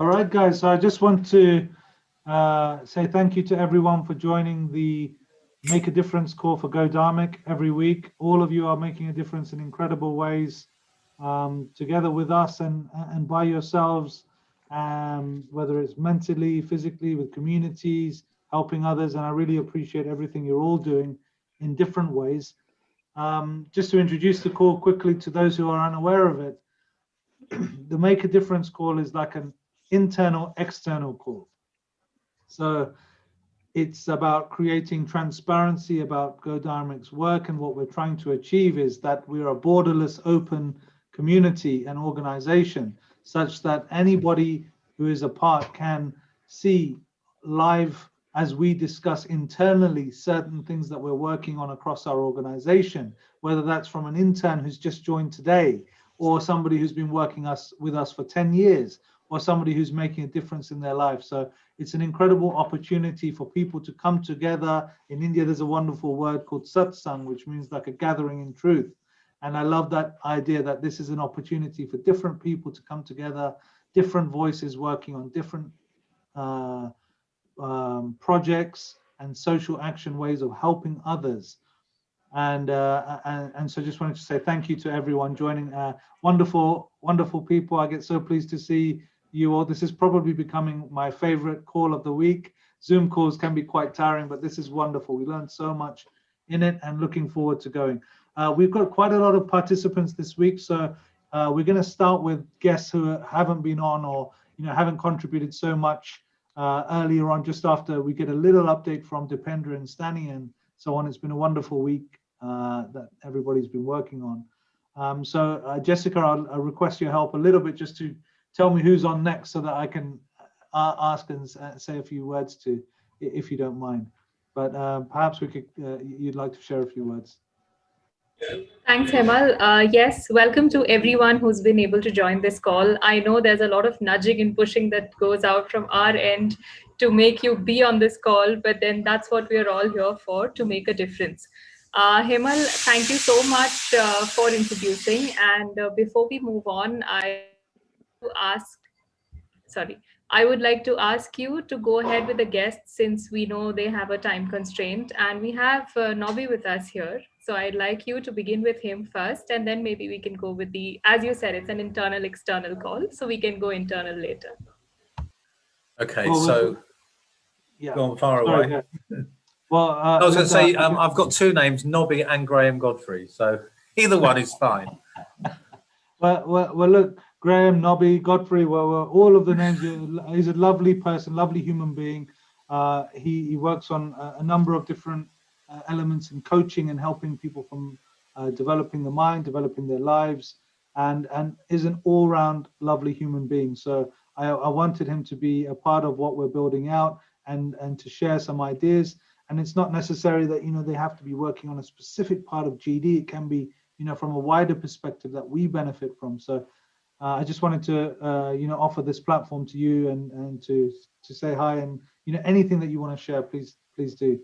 All right, guys. So I just want to say thank you to everyone for joining the Make a Difference call for Go Dharmic every week. All of you are making a difference in incredible ways, together with us and by yourselves, whether it's mentally, physically, with communities, helping others. And I really appreciate everything you're all doing in different ways. Just to introduce the call quickly to those who are unaware of it, the Make a Difference call is like an internal, external call. So it's about creating transparency about Go Dharmic's work, and what we're trying to achieve is that we're a borderless, open community and organization, such that anybody who is a part can see live as we discuss internally certain things that we're working on across our organization, whether that's from an intern who's just joined today, or somebody who's been working with us for 10 years, or somebody who's making a difference in their life. So it's an incredible opportunity for people to come together. In India, there's a wonderful word called satsang, which means like a gathering in truth. And I love that idea that this is an opportunity for different people to come together, different voices working on different projects and social action ways of helping others. And so just wanted to say thank you to everyone joining. Wonderful people. I get so pleased to see you all. This is probably becoming my favorite call of the week. Zoom calls can be quite tiring, but this is wonderful. We learned so much in it, and looking forward to going. We've got quite a lot of participants this week, so we're going to start with guests who haven't been on, or haven't contributed so much earlier on, just after we get a little update from Dipendra and Stani and so on. It's been a wonderful week that everybody's been working on. So Jessica, I'll request your help a little bit just to tell me who's on next, so that I can ask and say a few words to, if you don't mind. But perhaps we could, you'd like to share a few words. Thanks, Hemal. Yes, welcome to everyone who's been able to join this call. I know there's a lot of nudging and pushing that goes out from our end to make you be on this call, but then that's what we're all here for, to make a difference. Hemal, thank you so much for introducing. And before we move on, I would like to ask you to go ahead with the guests, since we know they have a time constraint, and we have Nobby with us here. So I'd like you to begin with him first, and then maybe we can go with as you said, it's an internal external call, so we can go internal later. Okay, so yeah, go on, far away. Well, I was going to say, I've got two names, Nobby and Graham Godfrey, so either one is fine. Well, look, Graham, Nobby, Godfrey, well, all of the names. He's a lovely person, lovely human being. He works on a number of different elements in coaching and helping people from developing the mind, developing their lives, and is an all-round lovely human being. So I wanted him to be a part of what we're building out, and to share some ideas. And it's not necessary that they have to be working on a specific part of GD. It can be from a wider perspective that we benefit from. So I just wanted to offer this platform to you, and to say hi, and anything that you want to share, please do.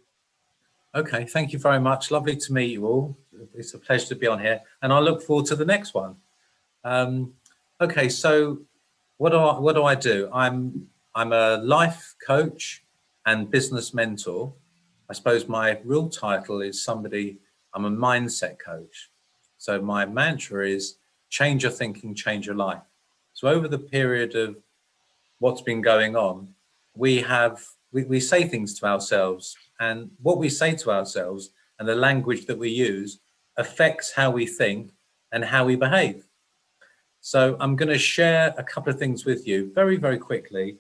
Okay, thank you very much. Lovely to meet you all. It's a pleasure to be on here, and I look forward to the next one. Okay, so what do I do? I'm a life coach and business mentor. I suppose my real title is I'm a mindset coach. So my mantra is change your thinking, change your life. So over the period of what's been going on, we say things to ourselves, and what we say to ourselves and the language that we use affects how we think and how we behave. So I'm going to share a couple of things with you very, very quickly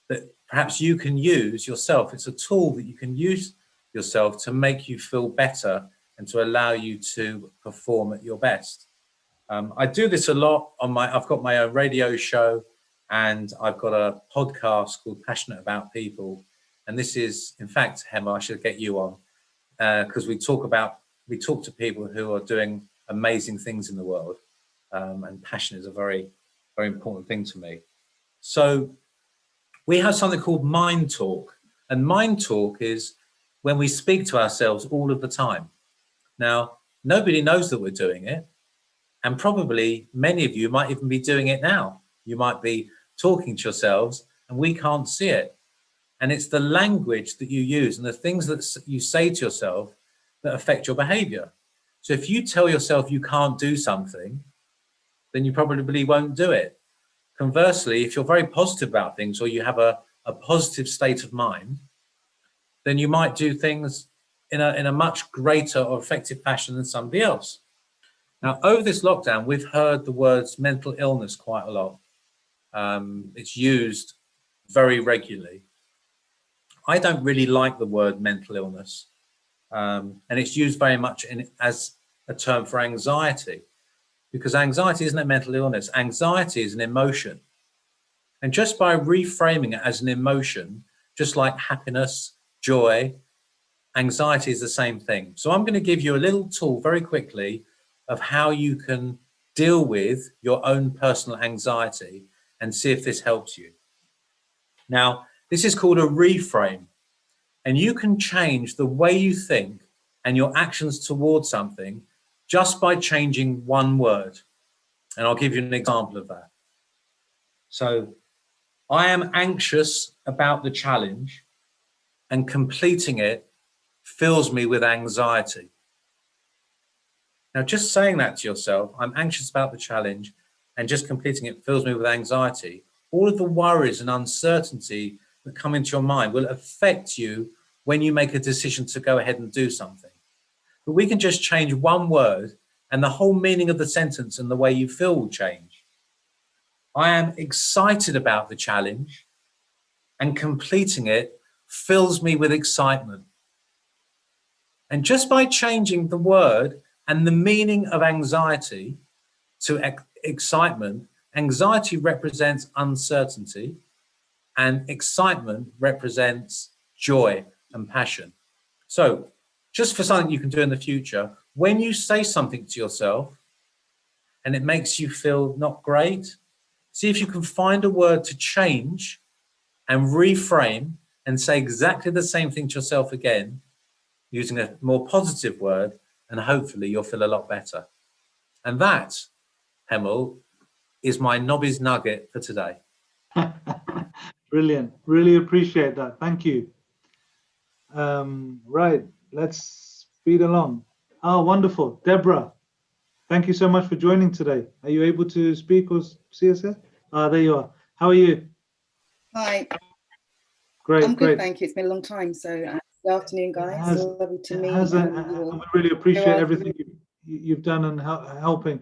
that perhaps you can use yourself. It's a tool that you can use yourself to make you feel better and to allow you to perform at your best. I do this a lot I've got my own radio show, and I've got a podcast called Passionate About People. And this is, in fact, Hema, I should get you on, because we talk to people who are doing amazing things in the world. And passion is a very, very important thing to me. So we have something called mind talk. And mind talk is when we speak to ourselves all of the time. Now, nobody knows that we're doing it. And probably many of you might even be doing it now. You might be talking to yourselves and we can't see it. And it's the language that you use and the things that you say to yourself that affect your behavior. So if you tell yourself you can't do something, then you probably won't do it. Conversely, if you're very positive about things or you have a positive state of mind, then you might do things in a much greater or effective fashion than somebody else. Now, over this lockdown, we've heard the words mental illness quite a lot. It's used very regularly. I don't really like the word mental illness, and it's used very much as a term for anxiety, because anxiety isn't a mental illness. Anxiety is an emotion. And just by reframing it as an emotion, just like happiness, joy, anxiety is the same thing. So I'm going to give you a little tool very quickly of how you can deal with your own personal anxiety and see if this helps you. Now, this is called a reframe, and you can change the way you think and your actions towards something just by changing one word. And I'll give you an example of that. So, I am anxious about the challenge, and completing it fills me with anxiety. Now, just saying that to yourself, I'm anxious about the challenge, and just completing it fills me with anxiety. All of the worries and uncertainty that come into your mind will affect you when you make a decision to go ahead and do something. But we can just change one word, and the whole meaning of the sentence and the way you feel will change. I am excited about the challenge, and completing it fills me with excitement. And just by changing the word and the meaning of anxiety to excitement, anxiety represents uncertainty and excitement represents joy and passion. So just for something you can do in the future, when you say something to yourself and it makes you feel not great, see if you can find a word to change and reframe and say exactly the same thing to yourself again, using a more positive word, and hopefully you'll feel a lot better. And that, Hemel, is my Nobby's nugget for today. Brilliant. Really appreciate that. Thank you. Right, let's speed along. Oh, wonderful. Deborah, thank you so much for joining today. Are you able to speak or see us here? There you are. How are you? Hi. Great, I'm good, great. thank you. It's been a long time. So good afternoon, guys. Lovely to meet you. We really appreciate everything you've done and helping.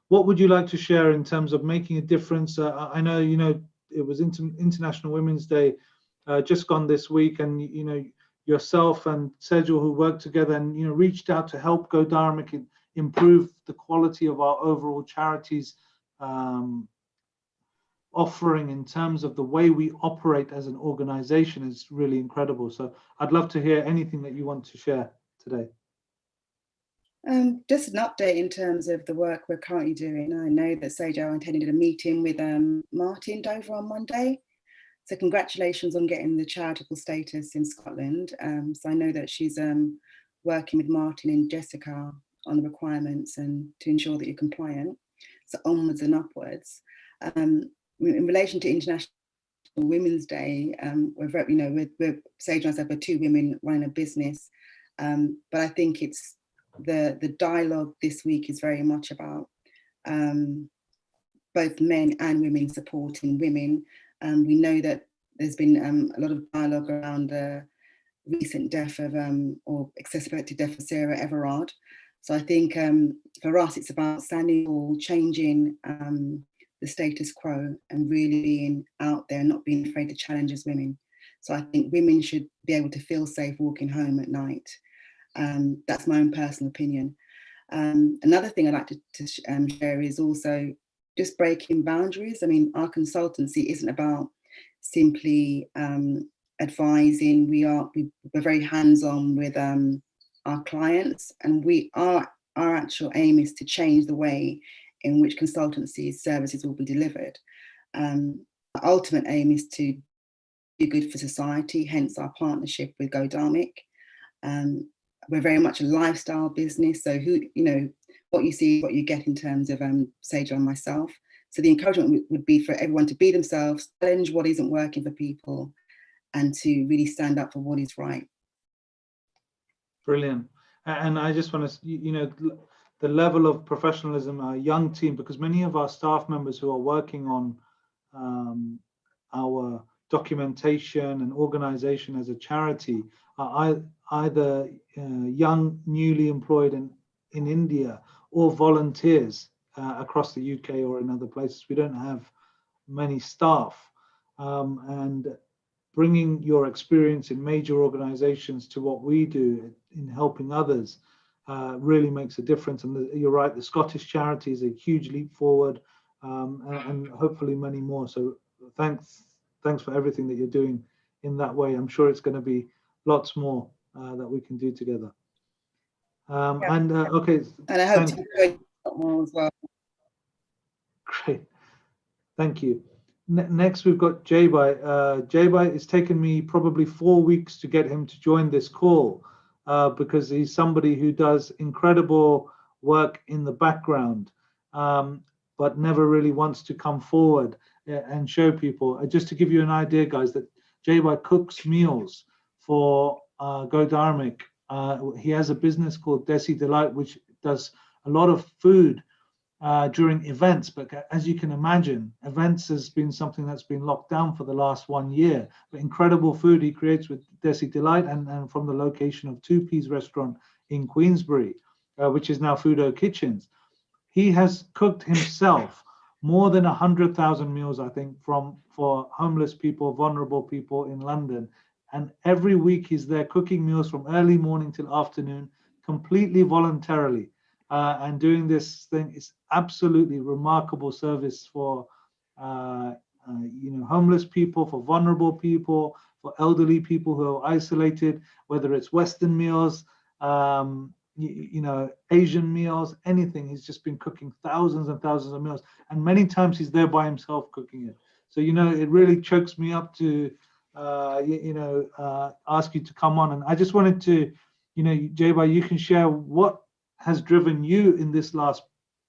What would you like to share in terms of making a difference? I know, it was International Women's Day just gone this week, and yourself and Sejal, who worked together and reached out to help Go Dharmic improve the quality of our overall charities offering in terms of the way we operate as an organization is really incredible. So I'd love to hear anything that you want to share today. Just an update in terms of the work we're currently doing. I know that Sejal attended a meeting with Martin Dover on Monday. So congratulations on getting the charitable status in Scotland. So I know that she's working with Martin and Jessica on the requirements and to ensure that you're compliant. So onwards and upwards. In relation to International Women's Day, we're very, Sejal and I we're two women running a business, but I think it's the dialogue this week is very much about both men and women supporting women. We know that there's been a lot of dialogue around the recent death of or accessibility death of Sarah Everard. So I think for us, it's about standing or changing the status quo and really being out there, not being afraid to challenge as women. So I think women should be able to feel safe walking home at night. That's my own personal opinion. Another thing I'd like to share is also just breaking boundaries. I mean, our consultancy isn't about simply advising. We're very hands-on with our clients, and our actual aim is to change the way in which consultancy services will be delivered. Our ultimate aim is to do good for society, hence our partnership with Go Dharmic. We're very much a lifestyle business, so what you see, what you get in terms of Sejal and myself. So the encouragement would be for everyone to be themselves, challenge what isn't working for people, and to really stand up for what is right. Brilliant. And I just want to, the level of professionalism, our young team, because many of our staff members who are working on our documentation and organization as a charity are either young, newly employed in India, or volunteers across the UK or in other places. We don't have many staff. And bringing your experience in major organizations to what we do in helping others really makes a difference. And you're right, the Scottish charity is a huge leap forward, and hopefully many more. So thanks for everything that you're doing in that way. I'm sure it's going to be lots more that we can do together. Okay. And I hope to encourage a lot more as well. Great. Thank you. Next, we've got Jaybai. Jaybai, it's taken me probably 4 weeks to get him to join this call because he's somebody who does incredible work in the background, but never really wants to come forward and show people. Just to give you an idea, guys, that Jaybai cooks meals for Go Dharmic. He has a business called Desi Delight, which does a lot of food during events, but as you can imagine, events has been something that's been locked down for the last 1 year. But incredible food he creates with Desi Delight, and from the location of 2P's restaurant in Queensbury, which is now Fudo Kitchens. He has cooked himself more than 100,000 meals, I think, for homeless people, vulnerable people in London. And every week he's there cooking meals from early morning till afternoon, completely voluntarily. And doing this thing is absolutely remarkable service for homeless people, for vulnerable people, for elderly people who are isolated, whether it's Western meals, Asian meals, anything. He's just been cooking thousands and thousands of meals, and many times he's there by himself cooking it. So it really chokes me up to ask you to come on. And I just wanted to, Jaybai, you can share what has driven you in this last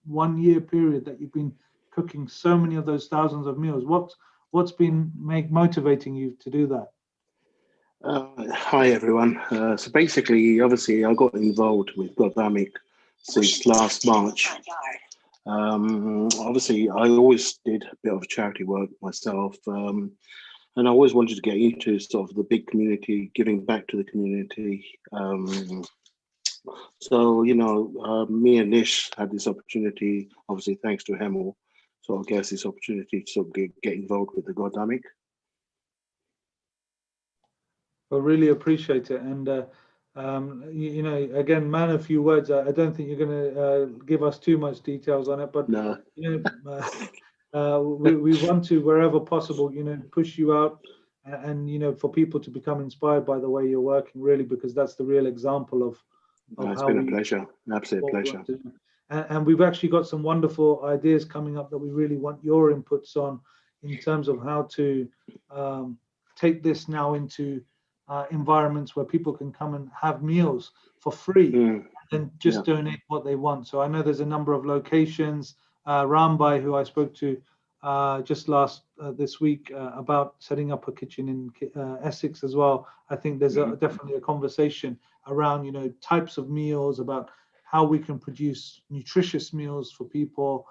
1 year period that you've been cooking so many of those thousands of meals. What's been motivating you to do that? Hi everyone. So basically, obviously, I got involved with Go Dharmic since last March. Obviously, I always did a bit of charity work myself, and I always wanted to get into sort of the big community, giving back to the community. So, me and Nish had this opportunity, obviously thanks to Hemel, so I guess this opportunity to sort of get involved with the Go Dharmic. I really appreciate it. And, again, man, a few words. I don't think you're going to give us too much details on it, but No. we want to, wherever possible, push you out and, for people to become inspired by the way you're working, really, because that's the real example of it's been a pleasure, absolute pleasure. And we've actually got some wonderful ideas coming up that we really want your inputs on in terms of how to take this now into environments where people can come and have meals for free and just donate what they want. So I know there's a number of locations. Rambai, who I spoke to just this week about setting up a kitchen in Essex as well. I think there's definitely a conversation around types of meals, about how we can produce nutritious meals for people,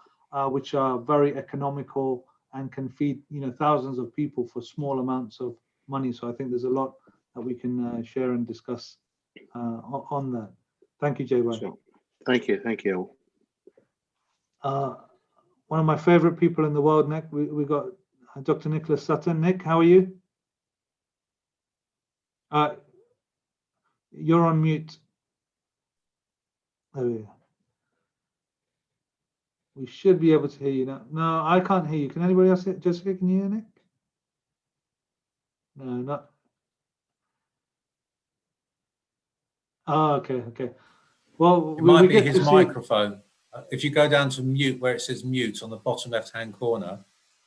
which are very economical and can feed thousands of people for small amounts of money. So I think there's a lot that we can share and discuss on that. Thank you, Jaybai. Sure. Thank you. One of my favorite people in the world, Nick. We got Dr. Nicholas Sutton. Nick, how are you? You're on mute. There we go. We should be able to hear you now. No, I can't hear you. Can anybody else hear? Jessica, can you hear Nick? No, not. Oh, okay. Well, it might be his microphone. If you go down to mute, where it says mute on the bottom left-hand corner,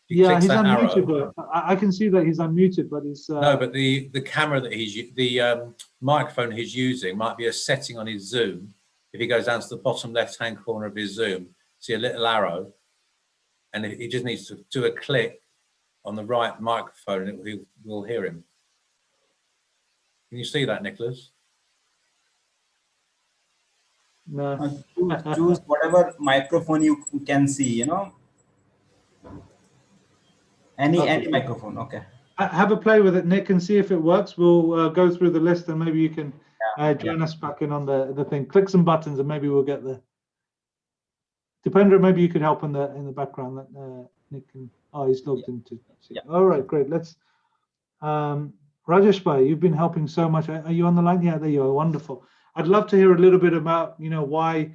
he's unmuted. But I can see that he's unmuted, but he's no. But the camera that the microphone he's using might be a setting on his Zoom. If he goes down to the bottom left-hand corner of his Zoom, see a little arrow, and he just needs to do a click on the right microphone and we'll hear him. Can you see that, Nicholas? No. Choose whatever microphone you can see, you know. Any microphone, okay. Have a play with it, Nick, and see if it works. We'll go through the list and maybe you can join us back in on the thing. Click some buttons and maybe we'll get the. Dependra, maybe you could help in the background. That Nick can. Oh, he's logged into. Yeah. All right, great. Let's. Rajesh Bhai, you've been helping so much. Are you on the line? Yeah, there you are. Wonderful. I'd love to hear a little bit about why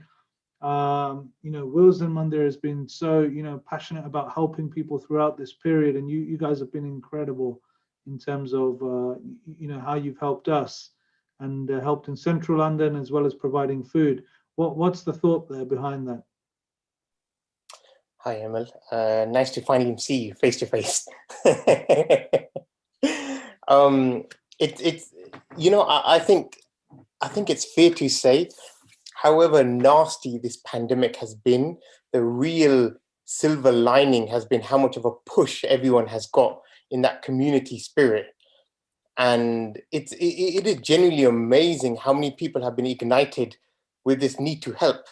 Wilson Mandir has been so passionate about helping people throughout this period, and you guys have been incredible in terms of how you've helped us and helped in central London as well as providing food. What's the thought there behind that? Hi, Emil. Nice to finally see you face to face. I think it's fair to say, however nasty this pandemic has been, the real silver lining has been how much of a push everyone has got in that community spirit. And it is genuinely amazing how many people have been ignited with this need to help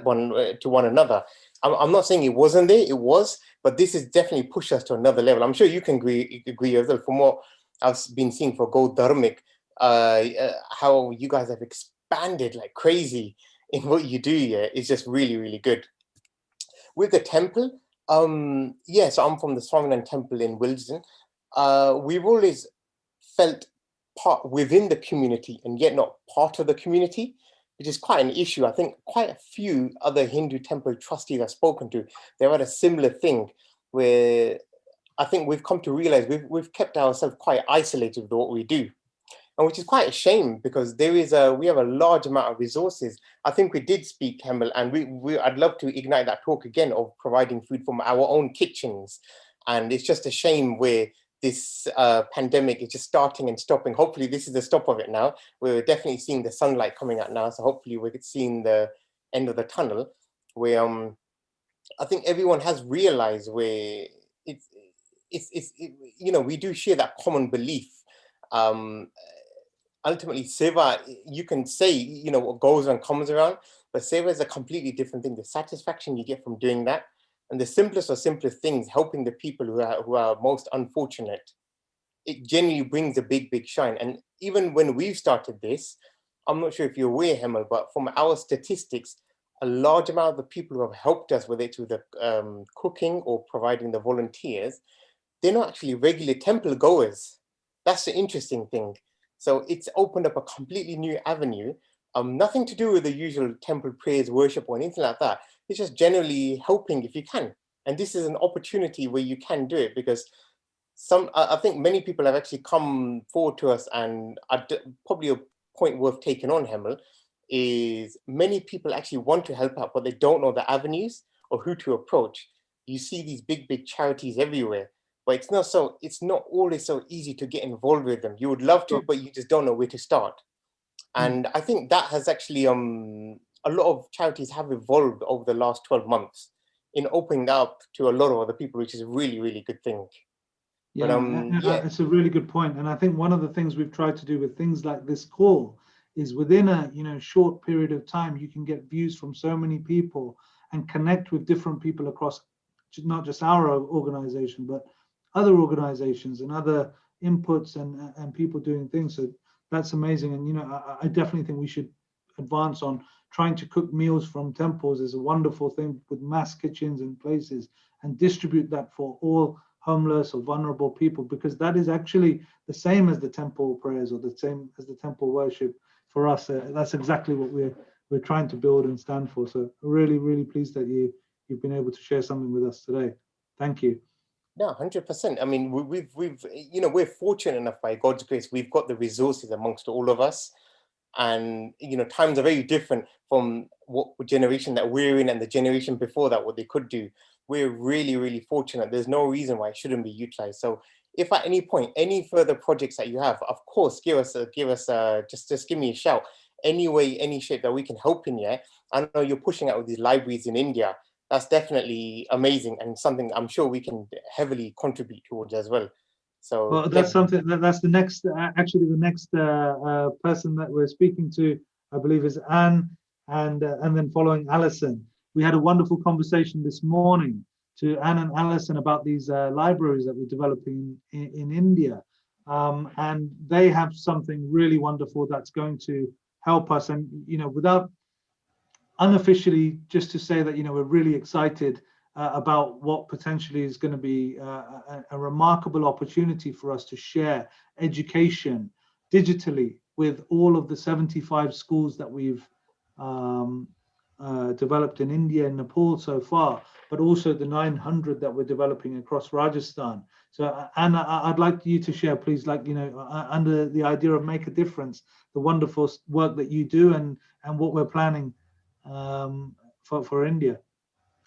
one another. I'm not saying it wasn't there, it was, but this has definitely pushed us to another level. I'm sure you can agree as well. From what I've been seeing for Go Dharmic, how you guys have expanded like crazy in what you do here is just really, really good. With the temple, so I'm from the Swaminarayan Temple in Wilson. We've always felt part within the community and yet not part of the community, which is quite an issue. I think quite a few other Hindu temple trustees I've spoken to, they've had a similar thing where I think we've come to realize we've kept ourselves quite isolated with what we do. And which is quite a shame because we have a large amount of resources. I think we did speak, Hemel, and I'd love to ignite that talk again of providing food from our own kitchens. And it's just a shame where this pandemic is just starting and stopping. Hopefully this is the stop of it now. We're definitely seeing the sunlight coming out now. So hopefully we're seeing the end of the tunnel where I think everyone has realized where we do share that common belief. Ultimately, seva, you can say, what goes and comes around, but seva is a completely different thing. The satisfaction you get from doing that, and the simplest of simplest things, helping the people who are most unfortunate, it genuinely brings a big, big shine. And even when we've started this, I'm not sure if you're aware, Hemel, but from our statistics, a large amount of the people who have helped us, whether it's with the cooking or providing the volunteers, they're not actually regular temple goers. That's the interesting thing. So it's opened up a completely new avenue, nothing to do with the usual temple prayers, worship, or anything like that. It's just generally helping if you can. And this is an opportunity where you can do it because I think many people have actually come forward to us, and probably a point worth taking on, Hemel, is many people actually want to help out, but they don't know the avenues or who to approach. You see these big, big charities everywhere. But it's not always so easy to get involved with them. You would love to, but you just don't know where to start. And I think that has actually, a lot of charities have evolved over the last 12 months in opening up to a lot of other people, which is a really, really good thing. Yeah, it's a really good point. And I think one of the things we've tried to do with things like this call is within a short period of time, you can get views from so many people and connect with different people across not just our organization, but other organizations and other inputs and people doing things. So that's amazing. And I definitely think we should advance on trying to cook meals from temples is a wonderful thing with mass kitchens and places, and distribute that for all homeless or vulnerable people, because that is actually the same as the temple prayers or the same as the temple worship for us. That's exactly what we're trying to build and stand for. So really, really pleased that you've been able to share something with us today. Thank you. No, 100%. I mean, we're fortunate enough by God's grace. We've got the resources amongst all of us, and times are very different from what generation that we're in and the generation before that, what they could do. We're really, really fortunate. There's no reason why it shouldn't be utilized. So, if at any point any further projects that you have, of course, just give me a shout. Any way, any shape that we can help in. Yeah, I know you're pushing out with these libraries in India. that's definitely amazing and something I'm sure we can heavily contribute towards as well. So Well, that's something that's the next, actually the next person that we're speaking to, I believe, is Anne, and then following Alison. We had a wonderful conversation this morning to Anne and Alison about these libraries that we're developing in India. And they have something really wonderful that's going to help us. And, without unofficially, just to say that, we're really excited about what potentially is going to be a remarkable opportunity for us to share education digitally with all of the 75 schools that we've developed in India and Nepal so far, but also the 900 that we're developing across Rajasthan. So, Anna, I'd like you to share, please, under the idea of Make a Difference, the wonderful work that you do and what we're planning for India.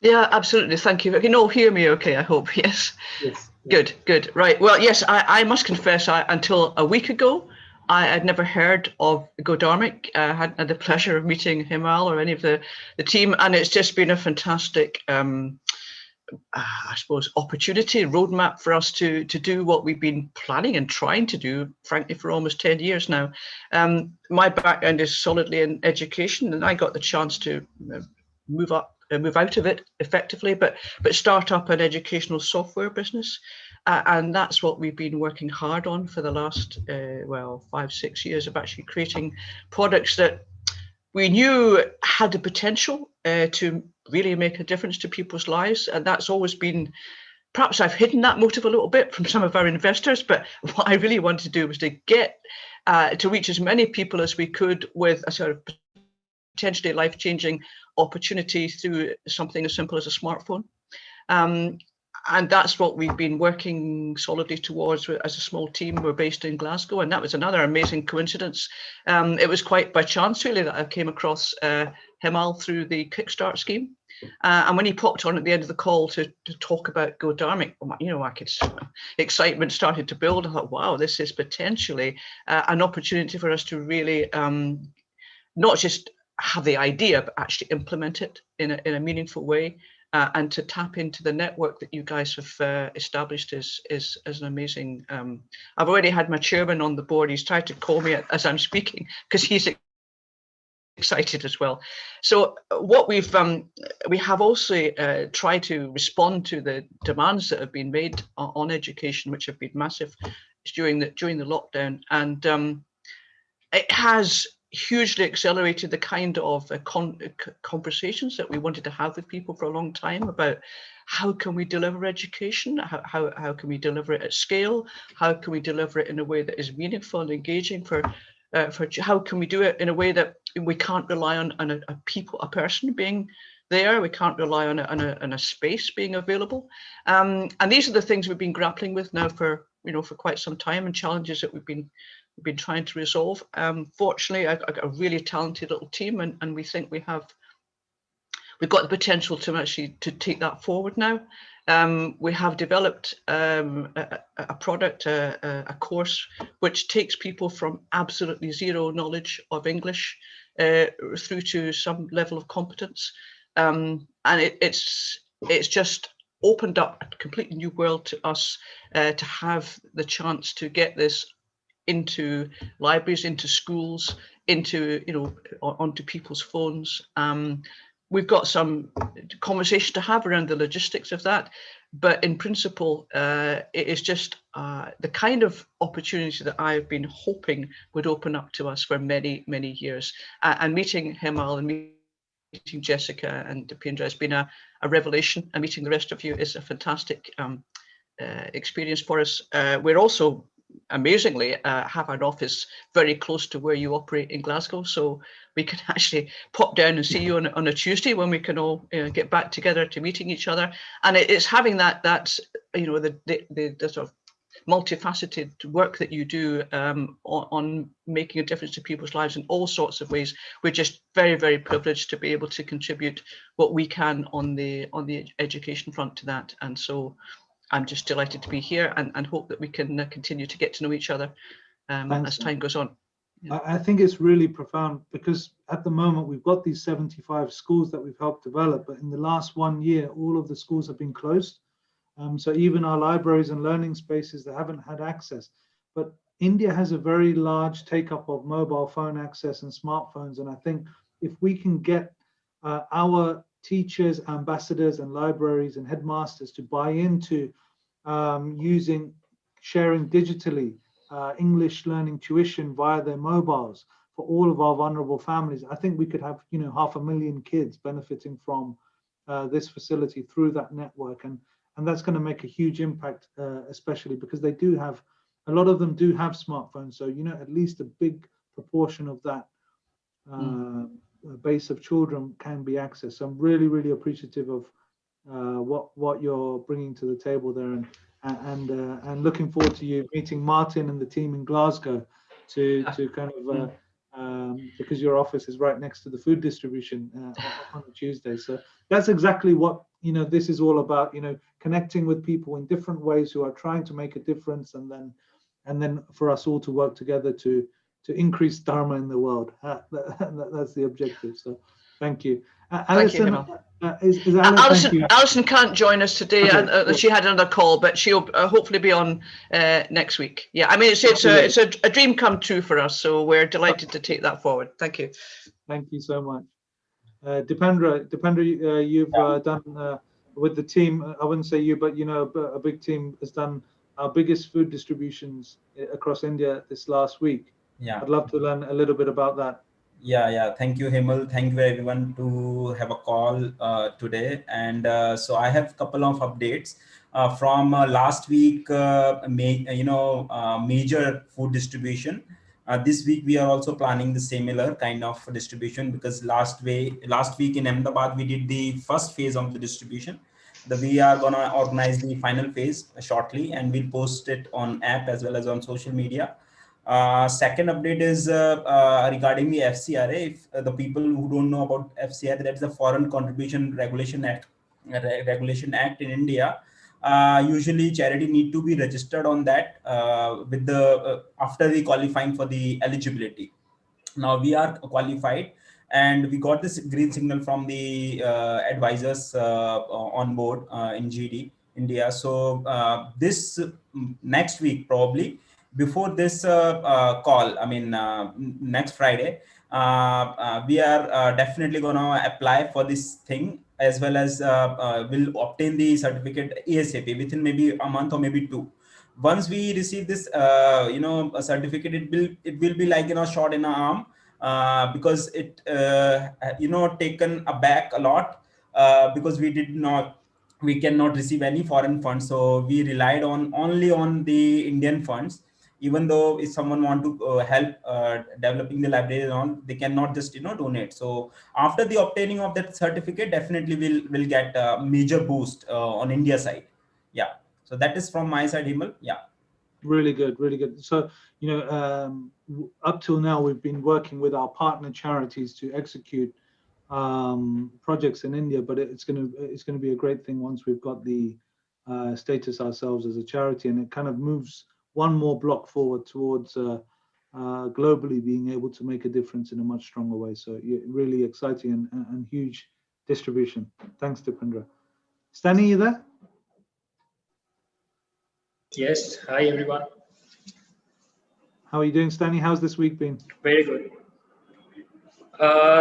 Yeah, absolutely. Thank you. You can all hear me okay, I hope. Yes. Yes. Good. Right. Well, yes, I must confess, until a week ago, I had never heard of Go Dharmic. I hadn't had the pleasure of meeting Himal or any of the team, and it's just been a fantastic, I suppose, opportunity, roadmap for us to do what we've been planning and trying to do, frankly, for almost 10 years now. My background is solidly in education, and I got the chance to move out of it effectively, but start up an educational software business. And that's what we've been working hard on for the last, 5-6 years, of actually creating products that we knew had the potential to really make a difference to people's lives. And that's always been, perhaps I've hidden that motive a little bit from some of our investors, but what I really wanted to do was to get to reach as many people as we could with a sort of potentially life-changing opportunity through something as simple as a smartphone. And that's what we've been working solidly towards as a small team. We're based in Glasgow, and that was another amazing coincidence. It was quite by chance, really, that I came across Himal through the Kickstart scheme. And when he popped on at the end of the call to talk about Go Dharmic, excitement started to build. I thought, wow, this is potentially an opportunity for us to really not just have the idea, but actually implement it in a meaningful way. And to tap into the network that you guys have established is an amazing. I've already had my chairman on the board. He's tried to call me as I'm speaking because he's excited as well. So what we have also tried to respond to the demands that have been made on education, which have been massive during the lockdown, and it has hugely accelerated the kind of conversations that we wanted to have with people for a long time about how can we deliver education, how can we deliver it at scale, how can we deliver it in a way that is meaningful and engaging for how can we do it in a way that we can't rely on a person being there, we can't rely on a space being available, and these are the things we've been grappling with now for quite some time, and challenges that we've been trying to resolve. Fortunately, I've got a really talented little team, and we think we've got the potential to take that forward now. We have developed a product, a course, which takes people from absolutely zero knowledge of English through to some level of competence, and it's just opened up a completely new world to us to have the chance to get this into libraries, into schools, onto people's phones. We've got some conversation to have around the logistics of that, but in principle, it is just the kind of opportunity that I've been hoping would open up to us for many, many years. And meeting Himal and meeting Jessica and Dipendra has been a revelation, and meeting the rest of you is a fantastic experience for us. We're also amazingly have an office very close to where you operate in Glasgow, so we can actually pop down and see you on a Tuesday when we can all get back together to meeting each other. And it's having that the sort of multifaceted work that you do on making a difference to people's lives in all sorts of ways. We're just very, very privileged to be able to contribute what we can on the education front to that. And so I'm just delighted to be here, and hope that we can continue to get to know each other as time goes on. I think it's really profound because at the moment we've got these 75 schools that we've helped develop, but in the last 1 year, all of the schools have been closed. So even our libraries and learning spaces, they haven't had access. But India has a very large take-up of mobile phone access and smartphones. And I think if we can get our teachers, ambassadors and libraries and headmasters to buy into sharing digitally English learning tuition via their mobiles for all of our vulnerable families, I think we could have 500,000 kids benefiting from this facility through that network, and that's going to make a huge impact, especially because they do have, a lot of them do have smartphones, so at least a big proportion of that base of children can be accessed. So I'm really, really appreciative of what you're bringing to the table there, and looking forward to you meeting Martin and the team in Glasgow to kind of because your office is right next to the food distribution on a Tuesday. So that's exactly what this is all about. Connecting with people in different ways who are trying to make a difference, and then for us all to work together to increase Dharma in the world. That's the objective. So thank you. Alison, Alison can't join us today. Okay, she had another call, but she'll hopefully be on next week. Yeah, I mean it's a dream come true for us, so we're delighted to take that forward. Thank you. Thank you so much. Dipendra, you've done with the team. I wouldn't say you, but a big team has done our biggest food distributions across India this last week. Yeah, I'd love to learn a little bit about that. Yeah. Thank you, Hemal. Thank you, everyone, to have a call today. And so I have a couple of updates from last week. Major food distribution. This week we are also planning the similar kind of distribution, because last week in Ahmedabad we did the first phase of the distribution. We are gonna organize the final phase shortly, and we'll post it on app as well as on social media. Second update is regarding the FCRA. If the people who don't know about FCRA, that's the Foreign Contribution Regulation Act in India. Usually charity need to be registered on that with the after the qualifying for the eligibility. Now we are qualified, and we got this green signal from the advisors on board in GD India. So this next week, probably before this call, I mean next Friday, we are definitely gonna apply for this thing, as well as will obtain the certificate ASAP within maybe a month or maybe two. Once we receive this a certificate, it will be like shot in the arm, because it taken aback a lot, because we cannot receive any foreign funds, so we relied only on the Indian funds. Even though if someone want to help developing the library and all, they cannot just donate. So after the obtaining of that certificate, definitely we'll get a major boost on India side. Yeah, so that is from my side, Hemal. Yeah, really good. So up till now we've been working with our partner charities to execute projects in India, but it's going to be a great thing once we've got the status ourselves as a charity, and it kind of moves one more block forward towards globally being able to make a difference in a much stronger way. So really exciting and huge distribution. Thanks, Dipendra. Stanley, you there? Yes. Hi, everyone. How are you doing, Stanley? How's this week been? Very good.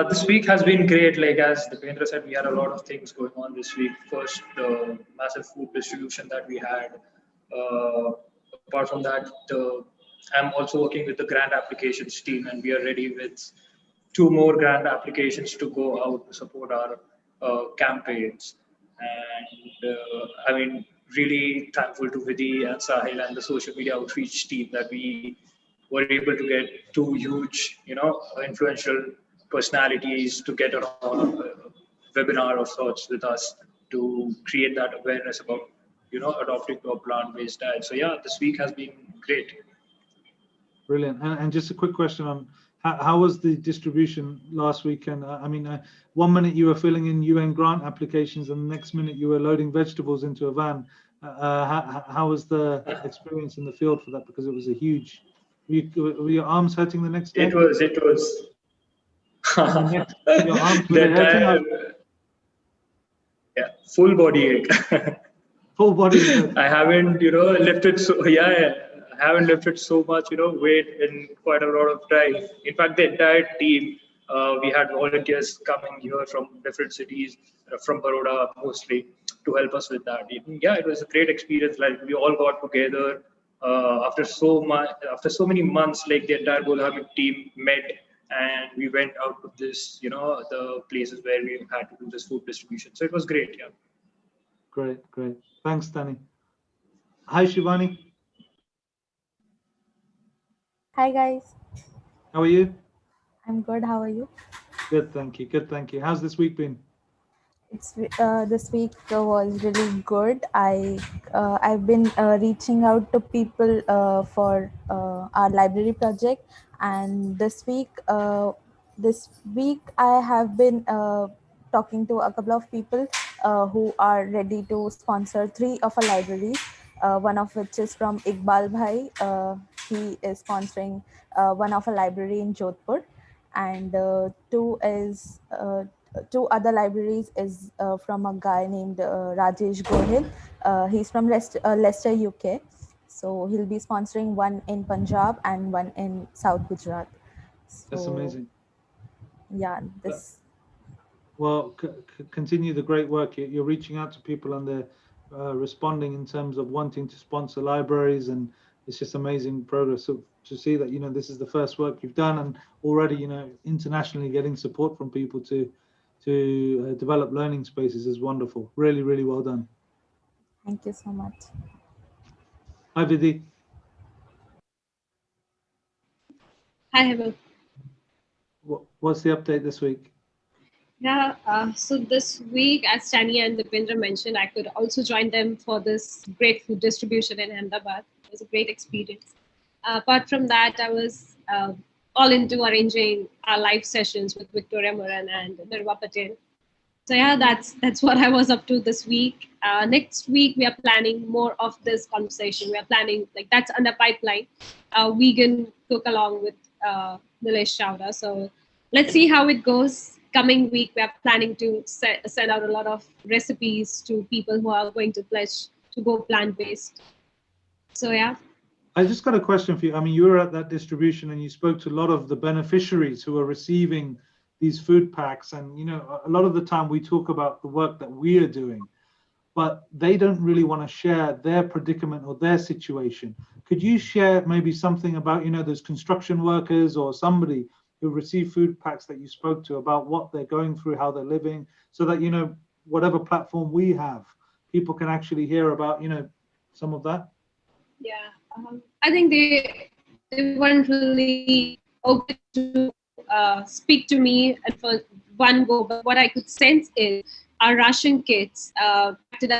This week has been great. Like as Dipendra said, we had a lot of things going on this week. First, the massive food distribution that we had. Apart from that, I'm also working with the grant applications team, and we are ready with 2 more grant applications to go out to support our campaigns. And I mean, really thankful to Vidhi and Sahil and the social media outreach team that we were able to get 2 huge, influential personalities to get on a webinar of sorts with us to create that awareness about adopting a plant-based diet. So yeah, this week has been great. Brilliant. And just a quick question on how was the distribution last weekend? I mean, 1 minute you were filling in UN grant applications, and the next minute you were loading vegetables into a van. How was the experience in the field for that? Because it was a huge Were your arms hurting the next day? It was. Your arms were That hurting? time, yeah, full body ache. Full body hurt. I haven't, lifted I haven't lifted so much, weight in quite a lot of time. In fact, the entire team, we had volunteers coming here from different cities, from Baroda mostly, to help us with that. Yeah, it was a great experience. Like we all got together after so many months. Like the entire Godhamik team met, and we went out to this, the places where we had to do this food distribution. So it was great. Yeah. Great. Thanks, Danny. Hi, Shivani. Hi guys, How are you? I'm good. How are you? Good, thank you. How's this week been? It's this week was really good. I've been reaching out to people for our library project, and this week I have been talking to a couple of people who are ready to sponsor 3 of our libraries. One of which is from Iqbal Bhai. He is sponsoring one of a library in Jodhpur, and 2 other libraries is from a guy named Rajesh Gohil. He's from Leicester, UK. So he'll be sponsoring one in Punjab and one in South Gujarat. So, That's amazing. Yeah, this. Well, continue the great work. You're reaching out to people and they're responding in terms of wanting to sponsor libraries, and it's just amazing progress. So to see that, this is the first work you've done, and already, internationally getting support from people to develop learning spaces is wonderful. Really, really well done. Thank you so much. Hi, Vidhi. Hi, Hemal. What's the update this week? Yeah, so this week, as Tanya and Dipendra mentioned, I could also join them for this great food distribution in Ahmedabad. It was a great experience. Apart from that, I was all into arranging our live sessions with Victoria Moran and Nirva Patel. So yeah, that's what I was up to this week. Next week, we are planning more of this conversation. We are planning, that's under pipeline, vegan cook along with Nilesh Chawda. So let's see how it goes. Coming week, we are planning to send out a lot of recipes to people who are going to pledge to go plant-based. So yeah. I just got a question for you. I mean, you were at that distribution and you spoke to a lot of the beneficiaries who are receiving these food packs. And, a lot of the time we talk about the work that we are doing, but they don't really want to share their predicament or their situation. Could you share maybe something about, those construction workers or somebody who receive food packs that you spoke to, about what they're going through, how they're living, so that, whatever platform we have, people can actually hear about, some of that? Yeah, I think they weren't really open to speak to me at for one go, but what I could sense is our ration kits acted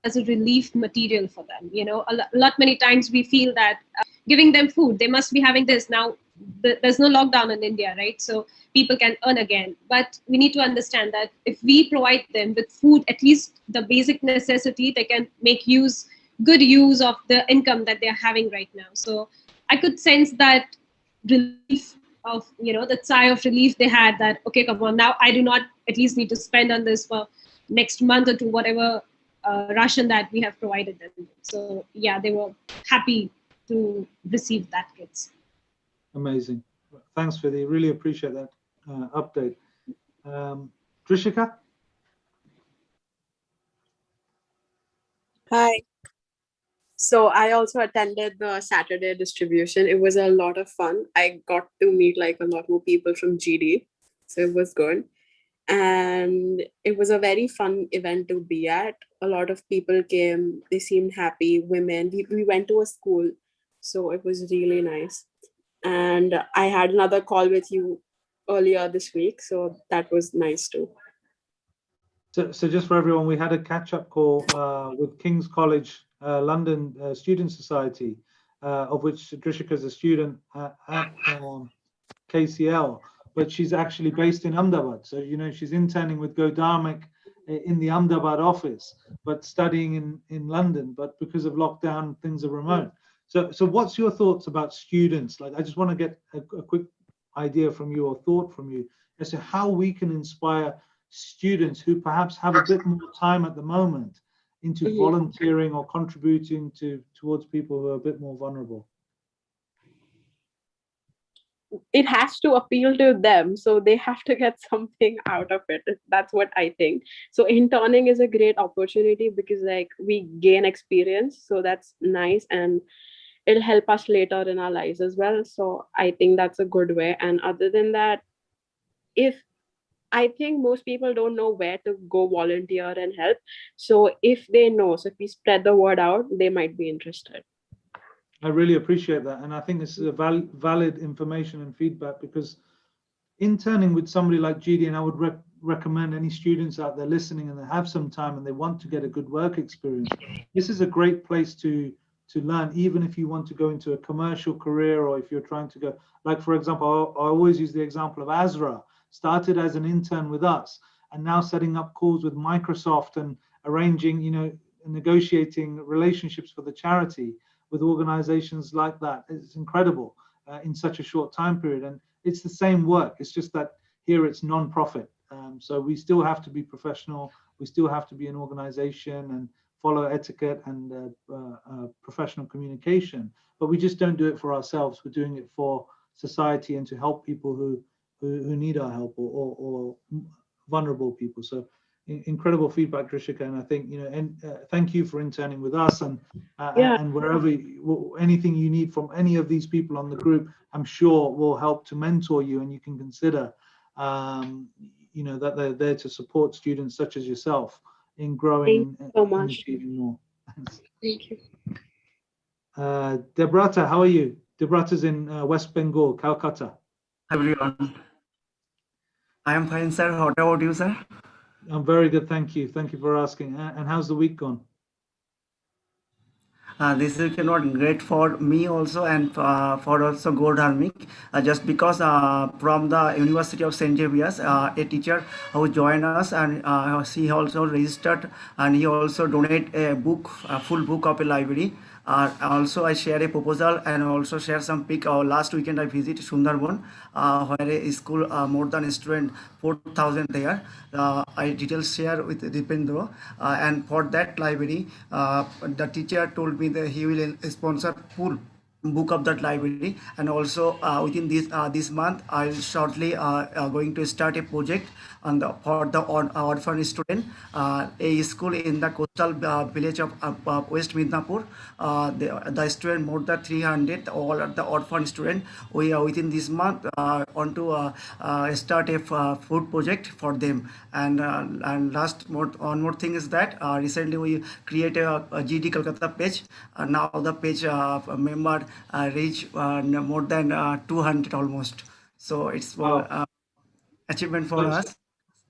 as a relief material for them. Many times we feel that giving them food, they must be having this. Now, there's no lockdown in India, right? So people can earn again. But we need to understand that if we provide them with food, at least the basic necessity, they can make good use of the income that they're having right now. So I could sense that relief of, that sigh of relief they had, that, okay, come on, now I do not at least need to spend on this for next month or two, whatever ration that we have provided them. So yeah, they were happy to receive that kits. Amazing. Thanks, Vidhi. Really appreciate that update. Trishika? Hi. So I also attended the Saturday distribution. It was a lot of fun. I got to meet a lot more people from GD. So it was good. And it was a very fun event to be at. A lot of people came. They seemed happy, women. We went to a school. So it was really nice. And I had another call with you earlier this week. So that was nice too. So just for everyone, we had a catch-up call with King's College London Student Society, of which Trishika is a student at KCL, but she's actually based in Ahmedabad. So, she's interning with Godhamik in the Ahmedabad office, but studying in London. But because of lockdown, things are remote. So what's your thoughts about students? Like, I just want to get a quick idea from you, or thought from you, as to how we can inspire students who perhaps have a bit more time at the moment into volunteering or contributing towards people who are a bit more vulnerable. It has to appeal to them, so they have to get something out of it. That's what I think. So interning is a great opportunity because like we gain experience, so that's nice, and it'll help us later in our lives as well. So I think that's a good way. And other than that, I think most people don't know where to go volunteer and help. So if they know, so if we spread the word out, they might be interested. I really appreciate that. And I think this is a valid information and feedback, because interning with somebody like GD, and I would recommend any students out there listening and they have some time and they want to get a good work experience, this is a great place to learn, even if you want to go into a commercial career, or if you're trying to go, like, for example, I always use the example of Azra, started as an intern with us and now setting up calls with Microsoft and arranging, you know, negotiating relationships for the charity with organizations like that. It's incredible in such a short time period. And it's the same work. It's just that here it's non-profit. So we still have to be professional. We still have to be an organization and follow etiquette and professional communication. But we just don't do it for ourselves. We're doing it for society and to help people who need our help, or vulnerable people. So incredible feedback, Trishika, and I think, you know, and thank you for interning with us, and wherever anything you need from any of these people on the group, I'm sure will help to mentor you, and you can consider, you know, that they're there to support students such as yourself in growing and achieving more. Thank you. Debrata, how are you? Debrata's in West Bengal, Calcutta. Hi everyone. I am fine, sir. How about you, sir? I'm very good, thank you. Thank you for asking. And how's the week gone? This week not great for me also, and for also Go Dharmic, just because from the University of St. Xavier's, a teacher who joined us, and he also registered, and he also donate a book, a full book of a library. Also, I share a proposal and also share some pic. Last weekend I visited Sundarban, where a school more than a student 4,000 there. I details share with Dipendra, and for that library, the teacher told me that he will sponsor full book of that library, and also within this month I'll shortly going to start a project for the orphan student, a school in the coastal village of West Midnapur. The student more than 300, all of the orphan student. We are within this month want to start a food project for them. And one more thing is that recently we created a GD Kolkata page. Now the page member reach more than 200 almost. So it's achievement for us.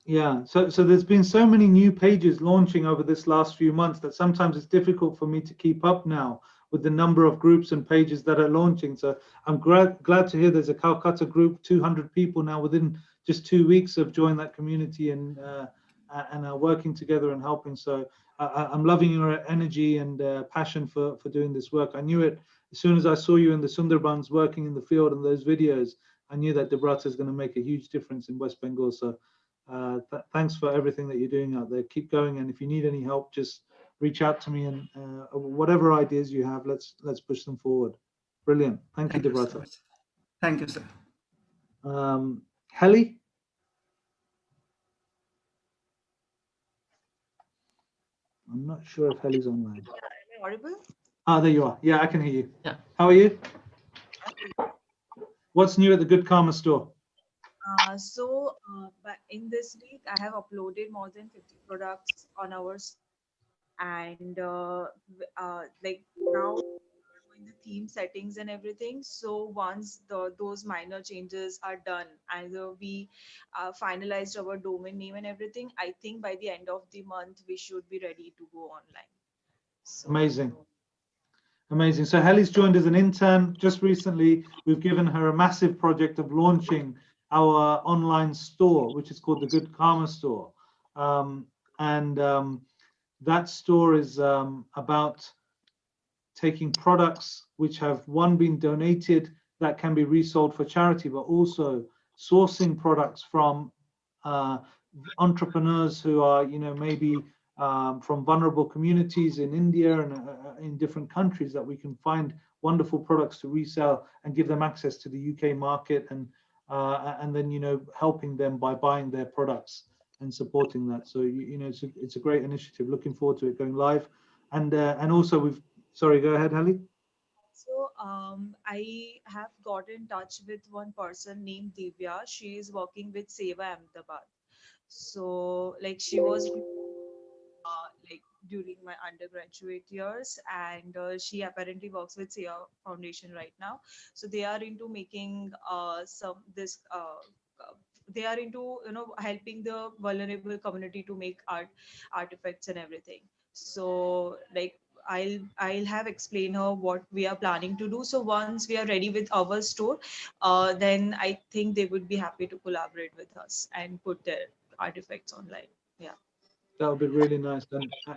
Yeah, so there's been so many new pages launching over this last few months that sometimes it's difficult for me to keep up now with the number of groups and pages that are launching. So I'm glad to hear there's a Calcutta group, 200 people now within just 2 weeks have joined that community and are working together and helping. So I'm loving your energy and passion for doing this work. I knew it as soon as I saw you in the Sundarbans working in the field and those videos. I knew that Debrata is going to make a huge difference in West Bengal. So thanks for everything that you're doing out there. Keep going, and if you need any help, just reach out to me, and whatever ideas you have, let's push them forward. Brilliant. Thank you, Debrata. Thank you, sir. Heli? I'm not sure if Heli's online. Am I audible? Ah, there you are. Yeah, I can hear you. Yeah. How are you? What's new at the Good Karma store? But in this week, I have uploaded more than 50 products on ours, and like now in the theme settings and everything. So once those minor changes are done, either we finalized our domain name and everything, I think by the end of the month we should be ready to go online. So, amazing. Amazing. So Heli's joined as an intern just recently. We've given her a massive project of launching our online store, which is called the Good Karma store. That store is about taking products which have been donated that can be resold for charity, but also sourcing products from entrepreneurs who are, maybe from vulnerable communities in India and in different countries, that we can find wonderful products to resell and give them access to the UK market, and then helping them by buying their products and supporting that. So it's a great initiative. Looking forward to it going live, and also sorry, go ahead, Hallie. So I have got in touch with one person named Divya. She is working with Seva Ahmedabad. So like she was like during my undergraduate years, and she apparently works with Seva Foundation right now. So they are into making they are into helping the vulnerable community to make artifacts and everything. So like I'll have explained her what we are planning to do. So once we are ready with our store, then I think they would be happy to collaborate with us and put their artifacts online. Yeah. That would be really nice.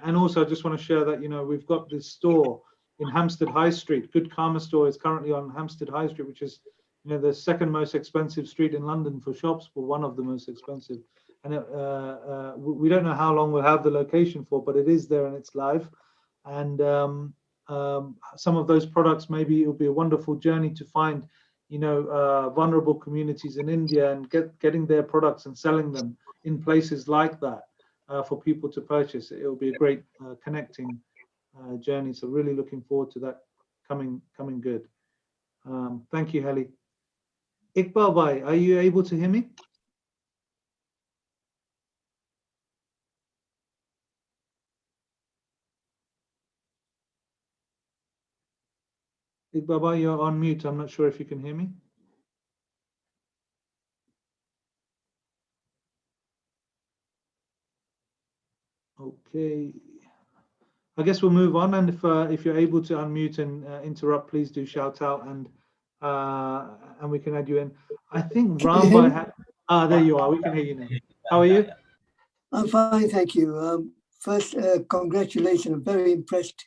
And also I just want to share that, we've got this store in Hampstead High Street. Good Karma store is currently on Hampstead High Street, which is, the second most expensive street in London for shops, but one of the most expensive. And we don't know how long we'll have the location for, but it is there and it's live. And some of those products, maybe it'll be a wonderful journey to find, vulnerable communities in India and getting their products and selling them in places like that for people to purchase. It'll be a great connecting journey. So really looking forward to that coming good. Thank you, Hallie. Iqbal Bhai, are you able to hear me? Iqbal Bhai, you're on mute. I'm not sure if you can hear me. Okay. I guess we'll move on, and if you're able to unmute and interrupt, please do shout out, and we can add you in. I think Rambhai had. There you are. We can hear you now. How are you? I'm fine, thank you. First, congratulations. I'm very impressed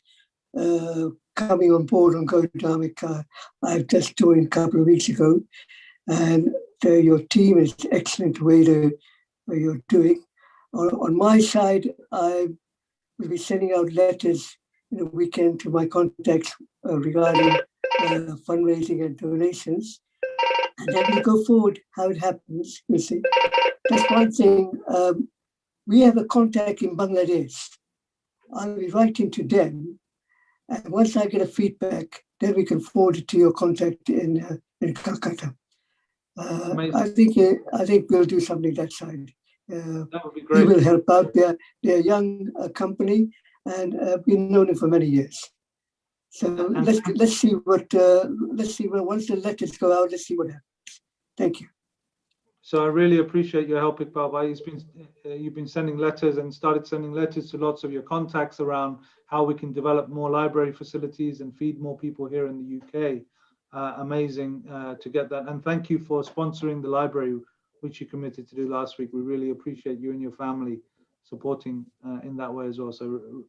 coming on board on Go Dharmic. I've just joined a couple of weeks ago, and your team is excellent way you're doing. On my side, I will be sending out letters in the weekend to my contacts regarding fundraising and donations. And then we go forward how it happens, you see. That's one thing. We have a contact in Bangladesh. I'll be writing to them. And once I get a feedback, then we can forward it to your contact in Calcutta. I think we'll do something that side. That would be great. We will help out. They're a young company, and been known for many years. So let's see what once the letters go out, let's see what happens. Thank you. So I really appreciate your help, Iqbal Bhai. You've been sending letters and started sending letters to lots of your contacts around how we can develop more library facilities and feed more people here in the UK. Amazing to get that. And thank you for sponsoring the library, which you committed to do last week. We really appreciate you and your family supporting in that way as well. So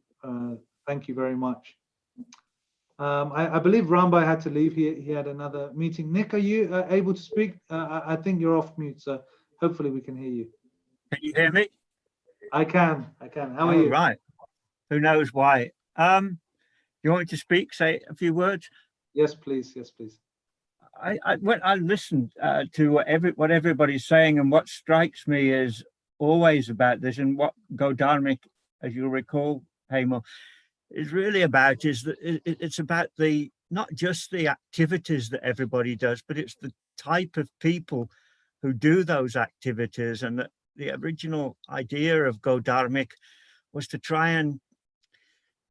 thank you very much. I believe Rambhai had to leave. He had another meeting. Nick, are you able to speak? I think you're off mute, so hopefully we can hear you. Can you hear me? I can. How are you? Right. Who knows why? You want me to speak, say a few words? Yes, please. Yes, please. I listened to what everybody's saying, and what strikes me is always about this, and what Go Dharmic, as you'll recall, Hemal, is really about is that it's about not just the activities that everybody does, but it's the type of people who do those activities. And that the original idea of Go Dharmic was to try and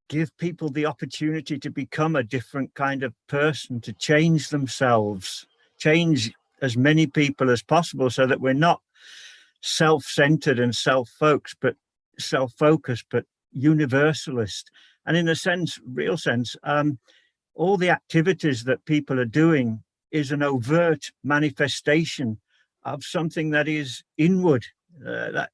give people the opportunity to become a different kind of person, to change themselves, change as many people as possible, so that we're not self-centered and self-focused, but universalist. And in a sense, real sense, all the activities that people are doing is an overt manifestation of something that is inward, that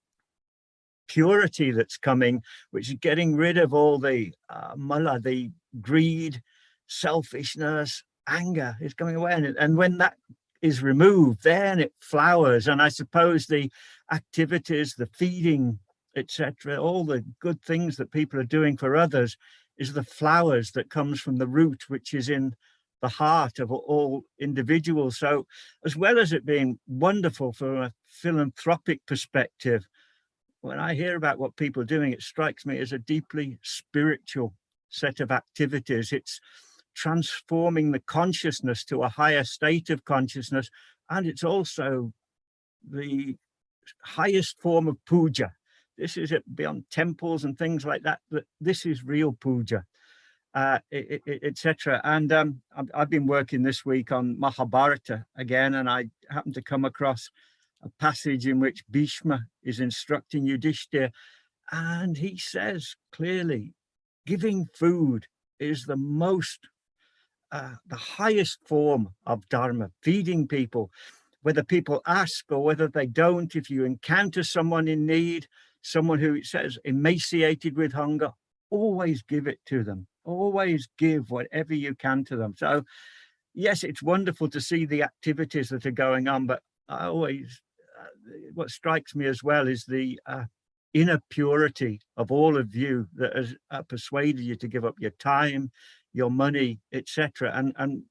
purity that's coming, which is getting rid of all the mullah, the greed, selfishness, anger is going away. And when that is removed, then it flowers. And I suppose the activities, the feeding, etc., all the good things that people are doing for others is the flowers that comes from the root, which is in the heart of all individuals. So as well as it being wonderful from a philanthropic perspective, when I hear about what people are doing, it strikes me as a deeply spiritual set of activities. It's transforming the consciousness to a higher state of consciousness, and it's also the highest form of puja. This is it beyond temples and things like that, that this is real puja, etc. And I've been working this week on Mahabharata again, and I happened to come across a passage in which Bhishma is instructing Yudhishthira, and he says clearly, giving food is the most, the highest form of dharma, feeding people, whether people ask or whether they don't. If you encounter someone in need, someone who, it says, emaciated with hunger, always give it to them. Always give whatever you can to them. So yes, it's wonderful to see the activities that are going on, but I always, what strikes me as well is the inner purity of all of you that has persuaded you to give up your time, your money, etc. And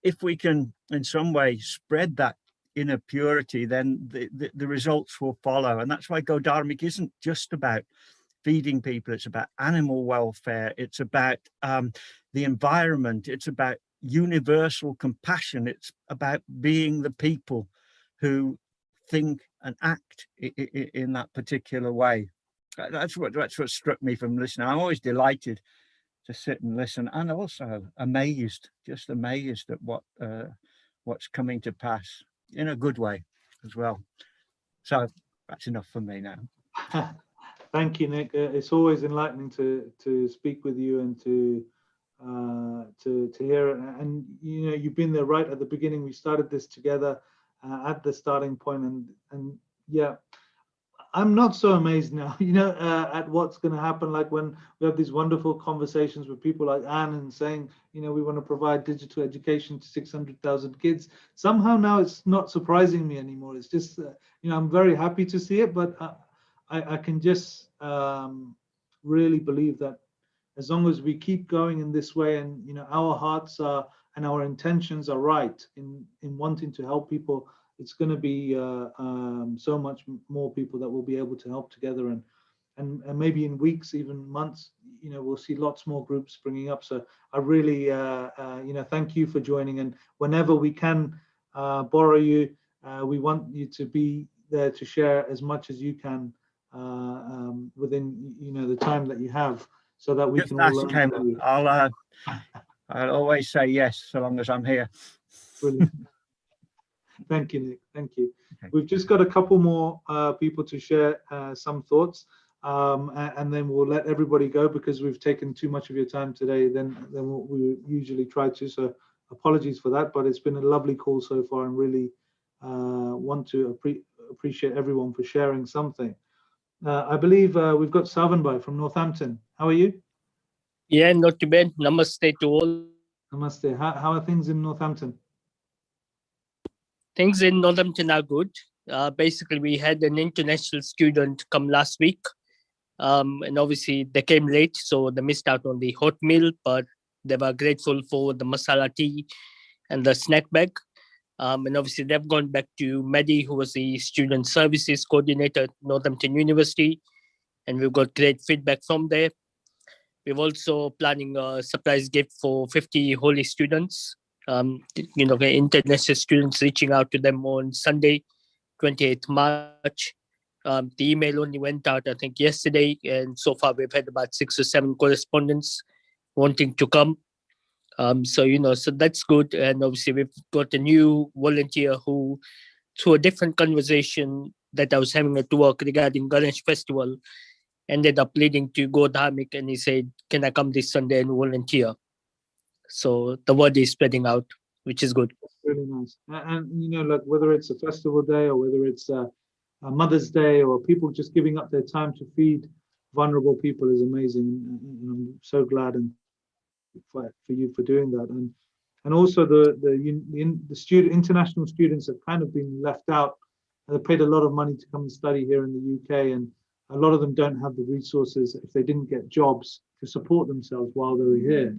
if we can in some way spread that inner purity, then the results will follow. And that's why Go Dharmic isn't just about feeding people, it's about animal welfare, it's about the environment, it's about universal compassion, it's about being the people who think and act in that particular way. That's what struck me from listening. I'm always delighted to sit and listen, and also amazed, just amazed at what's coming to pass in a good way as well. So that's enough for me now. Thank you, Nick. It's always enlightening to speak with you and to hear it. And you know, you've been there right at the beginning. We started this together at the starting point, and yeah, I'm not so amazed now, you know, at what's going to happen. Like when we have these wonderful conversations with people like Anne and saying, you know, we want to provide digital education to 600,000 kids. Somehow now it's not surprising me anymore. It's just, you know, I'm very happy to see it, but I can just really believe that as long as we keep going in this way, and you know, our hearts are and our intentions are right in wanting to help people, it's going to be so much more people that will be able to help together, and maybe in weeks, even months, you know, we'll see lots more groups springing up. So I really, you know, thank you for joining, and whenever we can borrow you, we want you to be there to share as much as you can within, you know, the time that you have, so that we can all learn from you. I'll always say yes, so long as I'm here. Brilliant. Thank you, Nick. Thank you. Okay. We've just got a couple more people to share some thoughts, and then we'll let everybody go because we've taken too much of your time today than what we usually try to. So apologies for that, but it's been a lovely call so far, and really want to appreciate everyone for sharing something. I believe we've got Savanbhai from Northampton. How are you? Yeah, not too bad. Namaste to all. Namaste. How are things in Northampton? Things in Northampton are good. Basically, we had an international student come last week, and obviously they came late, so they missed out on the hot meal, but they were grateful for the masala tea and the snack bag. And obviously they've gone back to Maddie, who was the student services coordinator at Northampton University, and we've got great feedback from there. We're also planning a surprise gift for 50 Holy students. You know, the international students, reaching out to them on Sunday, 28th March. The email only went out, I think, yesterday, and so far we've had about 6 or 7 correspondents wanting to come. So, you know, so that's good. And obviously we've got a new volunteer who, through a different conversation that I was having at work regarding Ganesh Festival, ended up leading to Go Dharmic, and he said, can I come this Sunday and volunteer? So the word is spreading out, which is good. That's really nice. And you know, like whether it's a festival day or whether it's a Mother's Day, or people just giving up their time to feed vulnerable people is amazing. And I'm so glad and for you for doing that. And also the student international students have kind of been left out. They paid a lot of money to come and study here in the UK, and a lot of them don't have the resources if they didn't get jobs to support themselves while they were here.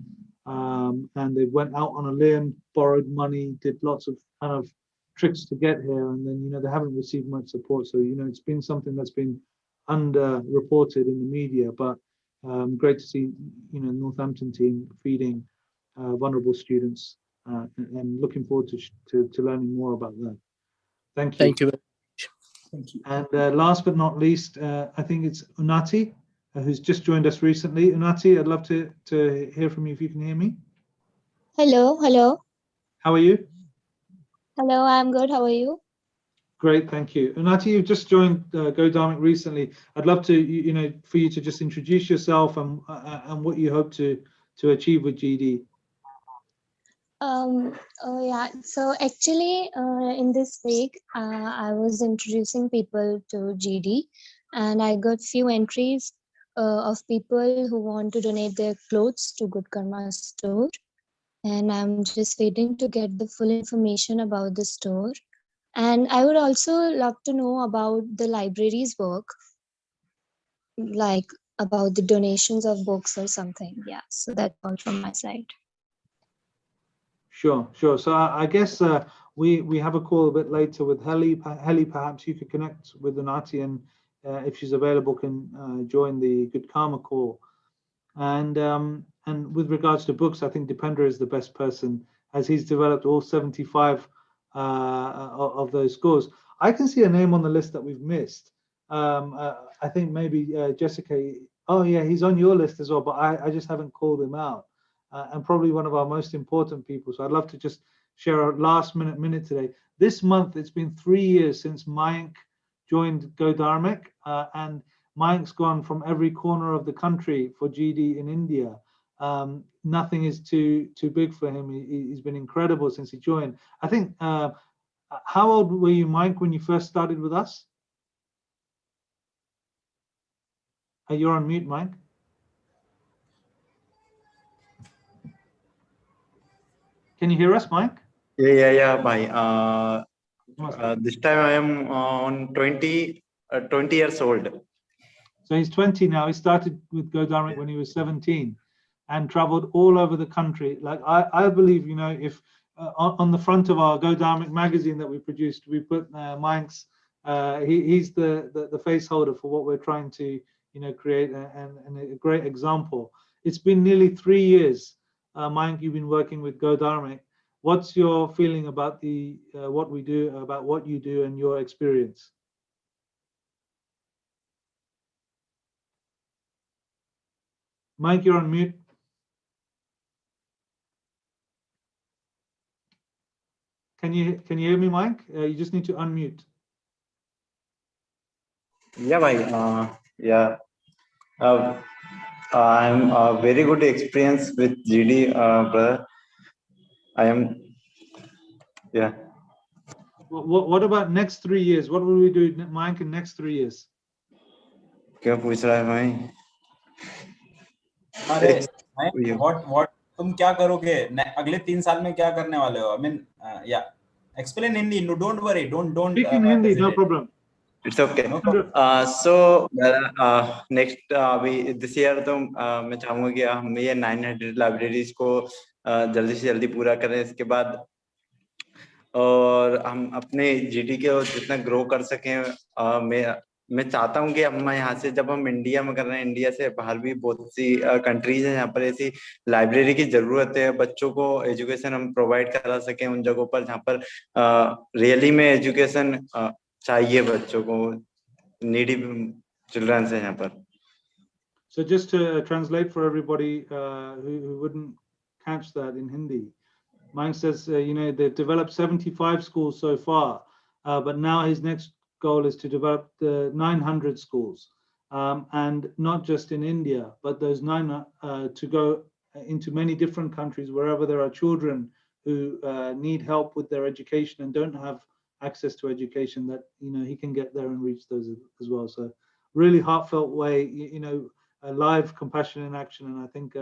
And they went out on a limb, borrowed money, did lots of kind of tricks to get here, and then they haven't received much support. So it's been something that's been underreported in the media, but great to see Northampton team feeding vulnerable students, and looking forward to learning more about that. Thank you. Thank you. Thank you. And last but not least, I think it's Unati, who's just joined us recently. Unati, I'd love to hear from you if you can hear me. Hello. How are you? Hello, I'm good. How are you? Great, thank you. Unati, you've just joined Go Dharmic recently. I'd love to, for you to just introduce yourself and what you hope to achieve with GD. Yeah, so actually in this week I was introducing people to GD, and I got few entries of people who want to donate their clothes to Good Karma store, and I'm just waiting to get the full information about the store. And I would also love to know about the library's work, like about the donations of books or something. Yeah, so that's all from my side. Sure. So I guess we have a call a bit later with Heli. Heli, perhaps you could connect with Unati, and if she's available, can join the Good Karma call. And with regards to books, I think Dipendra is the best person, as he's developed all 75 of those scores. I can see a name on the list that we've missed. I think maybe Jessica. Oh yeah, he's on your list as well, but I just haven't called him out. And probably one of our most important people. So I'd love to just share a last minute today. This month, it's been 3 years since Mayank joined Go Dharmic, and Mayank's gone from every corner of the country for GD in India. Nothing is too big for him. He's been incredible since he joined. I think, how old were you, Mayank, when you first started with us? You're on mute, Mayank. Can you hear us, Mike? Yeah, bhai. This time I am on 20 years old. So he's 20 now. He started with Go Dharmic when he was 17 and traveled all over the country. Like I believe, if on the front of our Go Dharmic magazine that we produced, we put Mike's, he's the face holder for what we're trying to, create, and a great example. It's been nearly 3 years. Mayank, you've been working with Go Dharmic. What's your feeling about the what we do, about what you do, and your experience? Mayank, you're on mute. Can you hear me, Mayank? You just need to unmute. Yeah, bhai. Yeah. I'm a very good experience with GD, brother. I am, yeah. What about next 3 years? What will we do, Mayank, in next 3 years? क्या पूछ रहा है भाई? अरे what तुम क्या करोगे अगले 3 साल में क्या करने वाले हो? I mean, yeah. Explain in Hindi. No, don't worry. Don't. Speak in Hindi, no problem. It's okay. No problem. So next this year तो मैं चाहूँगा कि हम ये 900 लाइब्रेरीज को जल्दी से जल्दी पूरा करें, इसके बाद और हम अपने जीडी को जितना ग्रो कर सकें। मैं चाहता हूँ कि हम यहाँ से जब हम इंडिया में कर रहे हैं, इंडिया से बाहर भी बहुत सी कंट्रीज हैं जहाँ पर ऐसी लाइब्रेरी की जरूरत है, बच्चों को एजुकेशन हम प्रोवाइड करा सकें उन जगहों पर जहाँ पर रियली में एजुकेशन चाहिए बच्चों को, नीडी चिल्ड्रन है यहाँ पर। So just to translate for everybody who wouldn't catch that in Hindi, Mayank says, they've developed 75 schools so far, but now his next goal is to develop the 900 schools, and not just in India, but those 9 to go into many different countries wherever there are children who need help with their education and don't have access to education, that he can get there and reach those as well. So really heartfelt way, a live compassion in action, and I think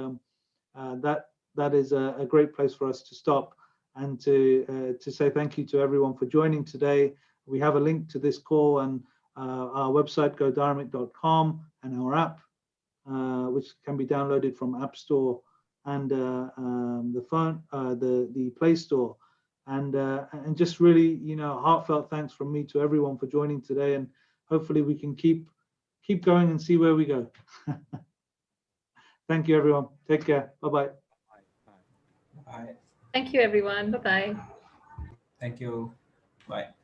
that is a great place for us to stop and to say thank you to everyone for joining today. We have a link to this call and our website, godharmic.com, and our app, which can be downloaded from App Store and the phone, the Play Store. And just really, you know, heartfelt thanks from me to everyone for joining today. And hopefully we can keep going and see where we go. Thank you, everyone. Take care. Bye-bye. Bye. Thank you, everyone. Bye-bye. Thank you. Bye.